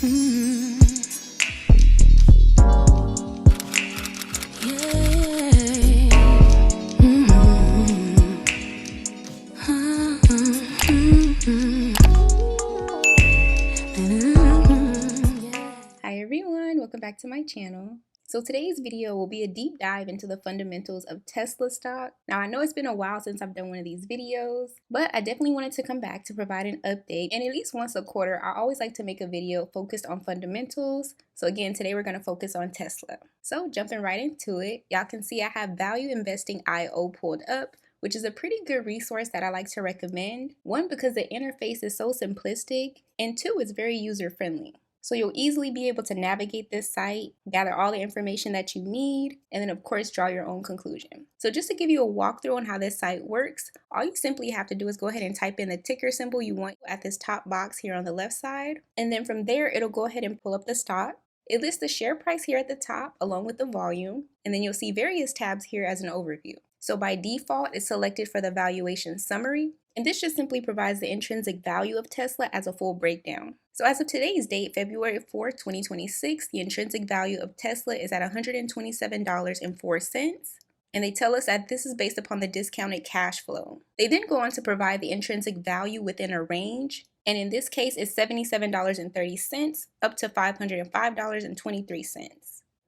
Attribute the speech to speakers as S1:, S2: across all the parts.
S1: Hi everyone, welcome back to my channel. So today's video will be a deep dive into the fundamentals of Tesla stock. Now I know it's been a while since I've done one of these videos, but I definitely wanted to come back to provide an update, and at least once a quarter I always like to make a video focused on fundamentals. So again, today we're going to focus on Tesla. So jumping right into it, y'all can see I have Value Investing IO pulled up, which is a pretty good resource that I like to recommend. One, because the interface is so simplistic, and two, it's very user friendly. So you'll easily be able to navigate this site, gather all the information that you need, and then of course draw your own conclusion. So just to give you a walkthrough on how this site works, all you simply have to do is go ahead and type in the ticker symbol you want at this top box here on the left side. And then from there, it'll go ahead and pull up the stock. It lists the share price here at the top along with the volume, and then you'll see various tabs here as an overview. So by default, it's selected for the valuation summary, and this just simply provides the intrinsic value of Tesla as a full breakdown. So as of today's date, February 4th, 2026, the intrinsic value of Tesla is at $127.04. And they tell us that this is based upon the discounted cash flow. They then go on to provide the intrinsic value within a range, and in this case it's $77.30 up to $505.23.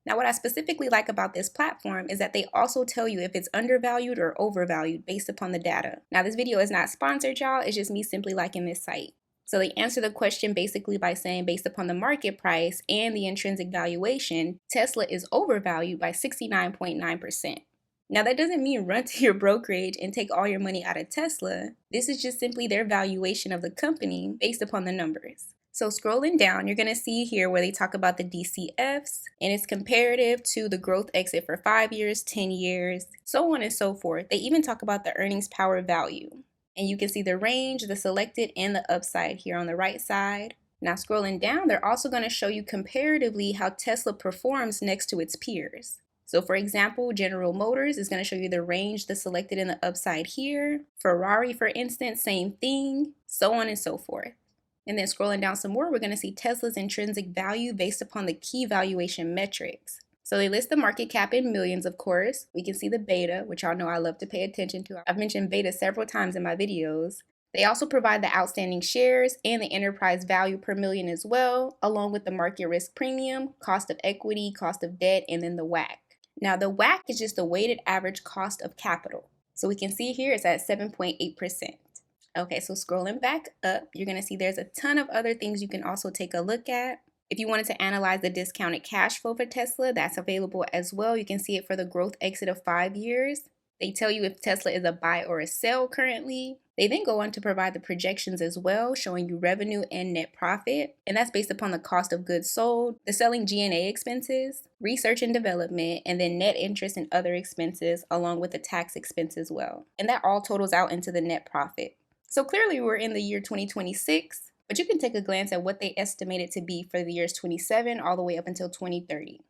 S1: Now what I specifically like about this platform is that they also tell you if it's undervalued or overvalued based upon the data. Now this video is not sponsored, y'all, it's just me simply liking this site. So they answer the question basically by saying based upon the market price and the intrinsic valuation, Tesla is overvalued by 69.9%. Now that doesn't mean run to your brokerage and take all your money out of Tesla. This is just simply their valuation of the company based upon the numbers. So scrolling down, you're going to see here where they talk about the DCFs, and it's comparative to the growth exit for 5 years, 10 years, so on and so forth. They even talk about the earnings power value. And you can see the range, the selected, and the upside here on the right side. Now scrolling down, they're also going to show you comparatively how Tesla performs next to its peers. So for example, General Motors is going to show you the range, the selected, and the upside here. Ferrari, for instance, same thing, so on and so forth. And then scrolling down some more, we're going to see Tesla's intrinsic value based upon the key valuation metrics. So they list the market cap in millions, of course. We can see the beta, which y'all know I love to pay attention to. I've mentioned beta several times in my videos. They also provide the outstanding shares and the enterprise value per million as well, along with the market risk premium, cost of equity, cost of debt, and then the WACC. Now the WACC is just the weighted average cost of capital. So we can see here it's at 7.8%. Okay, so scrolling back up, you're going to see there's a ton of other things you can also take a look at. If you wanted to analyze the discounted cash flow for Tesla, that's available as well. You can see it for the growth exit of 5 years. They tell you if Tesla is a buy or a sell currently. They then go on to provide the projections as well, showing you revenue and net profit. And that's based upon the cost of goods sold, the selling G&A expenses, research and development, and then net interest and other expenses, along with the tax expense as well. And that all totals out into the net profit. So clearly we're in the year 2026, but you can take a glance at what they estimate it to be for the years 27 all the way up until 2030.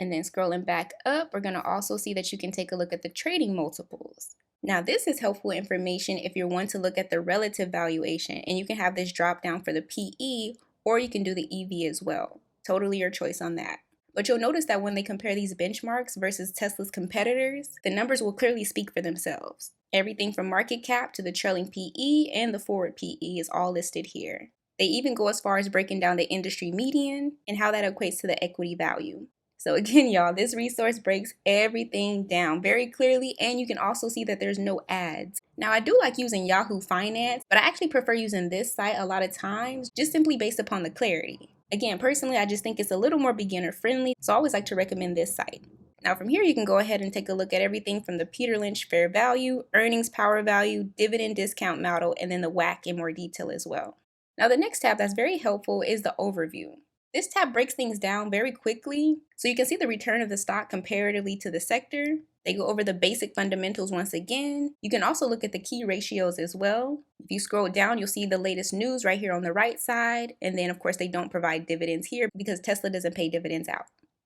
S1: And then scrolling back up, we're going to also see that you can take a look at the trading multiples. Now this is helpful information if you're one to look at the relative valuation, and you can have this drop down for the PE, or you can do the EV as well. Totally your choice on that. But you'll notice that when they compare these benchmarks versus Tesla's competitors, the numbers will clearly speak for themselves. Everything from market cap to the trailing PE and the forward PE is all listed here. They even go as far as breaking down the industry median and how that equates to the equity value. So again, y'all, this resource breaks everything down very clearly, and you can also see that there's no ads. Now, I do like using Yahoo Finance, but I actually prefer using this site a lot of times, just simply based upon the clarity. Again, personally, I just think it's a little more beginner friendly, so I always like to recommend this site. Now from here, you can go ahead and take a look at everything from the Peter Lynch fair value, earnings power value, dividend discount model, and then the WACC in more detail as well. Now the next tab that's very helpful is the overview. This tab breaks things down very quickly, so you can see the return of the stock comparatively to the sector. They go over the basic fundamentals once again. You can also look at the key ratios as well. If you scroll down, you'll see the latest news right here on the right side. And then of course they don't provide dividends here because Tesla doesn't pay dividends out.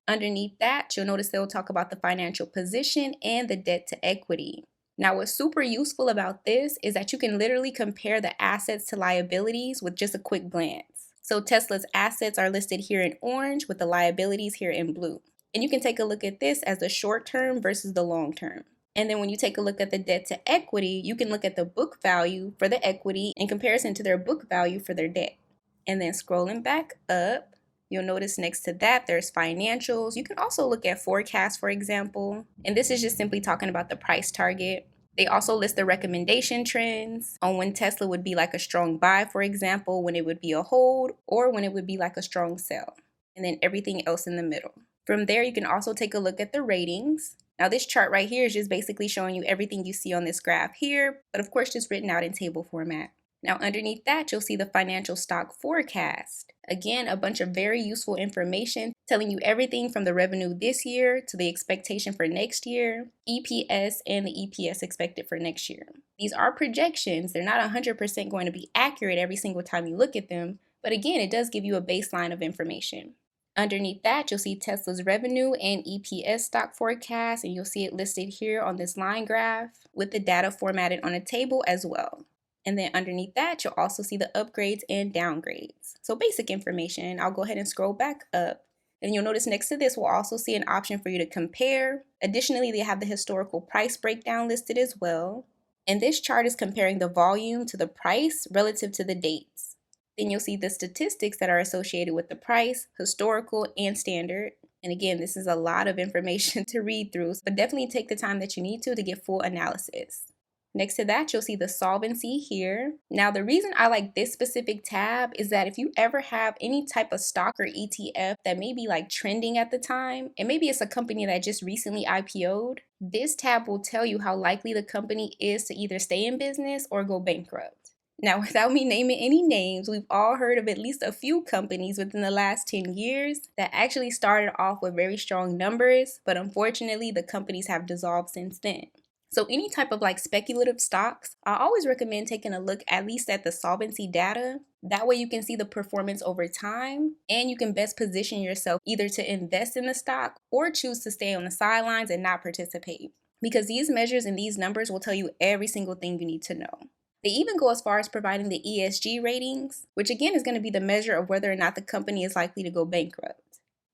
S1: Underneath that, you'll notice they'll talk about the financial position and the debt to equity. Now, what's super useful about this is that you can literally compare the assets to liabilities with just a quick glance. So Tesla's assets are listed here in orange with the liabilities here in blue. And you can take a look at this as the short term versus the long term. And then when you take a look at the debt to equity, you can look at the book value for the equity in comparison to their book value for their debt. And then scrolling back up, you'll notice next to that there's financials. You can also look at forecasts, for example. And this is just simply talking about the price target. They also list the recommendation trends on when Tesla would be like a strong buy, for example, when it would be a hold, or when it would be like a strong sell. And then everything else in the middle. From there, you can also take a look at the ratings. Now this chart right here is just basically showing you everything you see on this graph here, but of course just written out in table format. Now underneath that, you'll see the financial stock forecast. Again, a bunch of very useful information telling you everything from the revenue this year to the expectation for next year, EPS, and the EPS expected for next year. These are projections. They're not 100% going to be accurate every single time you look at them, but again, it does give you a baseline of information. Underneath that, you'll see Tesla's revenue and EPS stock forecast, and you'll see it listed here on this line graph with the data formatted on a table as well. And then underneath that, you'll also see the upgrades and downgrades. So basic information. I'll go ahead and scroll back up. And you'll notice next to this, we'll also see an option for you to compare. Additionally, they have the historical price breakdown listed as well. And this chart is comparing the volume to the price relative to the dates. Then you'll see the statistics that are associated with the price, historical, and standard. And again, this is a lot of information to read through, but definitely take the time that you need to get full analysis. Next to that, you'll see the solvency here. Now, the reason I like this specific tab is that if you ever have any type of stock or ETF that may be like trending at the time, and maybe it's a company that just recently IPO'd, this tab will tell you how likely the company is to either stay in business or go bankrupt. Now, without me naming any names, we've all heard of at least a few companies within the last 10 years that actually started off with very strong numbers, but unfortunately, the companies have dissolved since then. So any type of like speculative stocks, I always recommend taking a look at least at the solvency data. That way you can see the performance over time and you can best position yourself either to invest in the stock or choose to stay on the sidelines and not participate. Because these measures and these numbers will tell you every single thing you need to know. They even go as far as providing the ESG ratings, which again is going to be the measure of whether or not the company is likely to go bankrupt.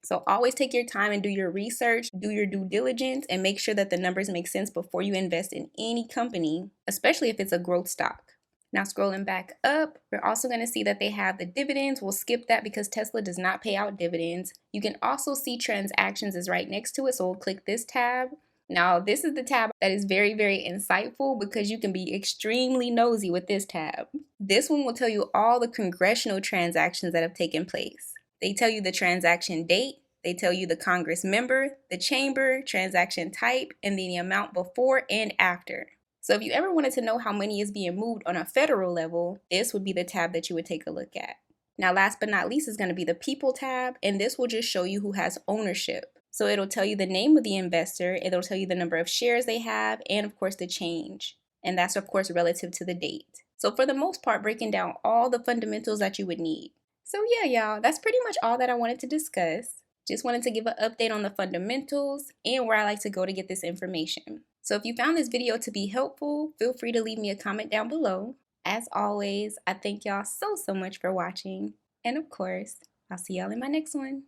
S1: So always take your time and do your research, do your due diligence, and make sure that the numbers make sense before you invest in any company, especially if it's a growth stock. Now scrolling back up, we're also going to see that they have the dividends. We'll skip that because Tesla does not pay out dividends. You can also see transactions is right next to it, so we'll click this tab. Now this is the tab that is very, very insightful because you can be extremely nosy with this tab. This one will tell you all the congressional transactions that have taken place. They tell you the transaction date, they tell you the Congress member, the chamber, transaction type, and the amount before and after. So if you ever wanted to know how money is being moved on a federal level, this would be the tab that you would take a look at. Now last but not least is going to be the people tab, and this will just show you who has ownership. So it'll tell you the name of the investor, it'll tell you the number of shares they have, and of course the change. And that's of course relative to the date. So for the most part, breaking down all the fundamentals that you would need. So yeah, y'all, that's pretty much all that I wanted to discuss. Just wanted to give an update on the fundamentals and where I like to go to get this information. So if you found this video to be helpful, feel free to leave me a comment down below. As always, I thank y'all so much for watching. And of course, I'll see y'all in my next one.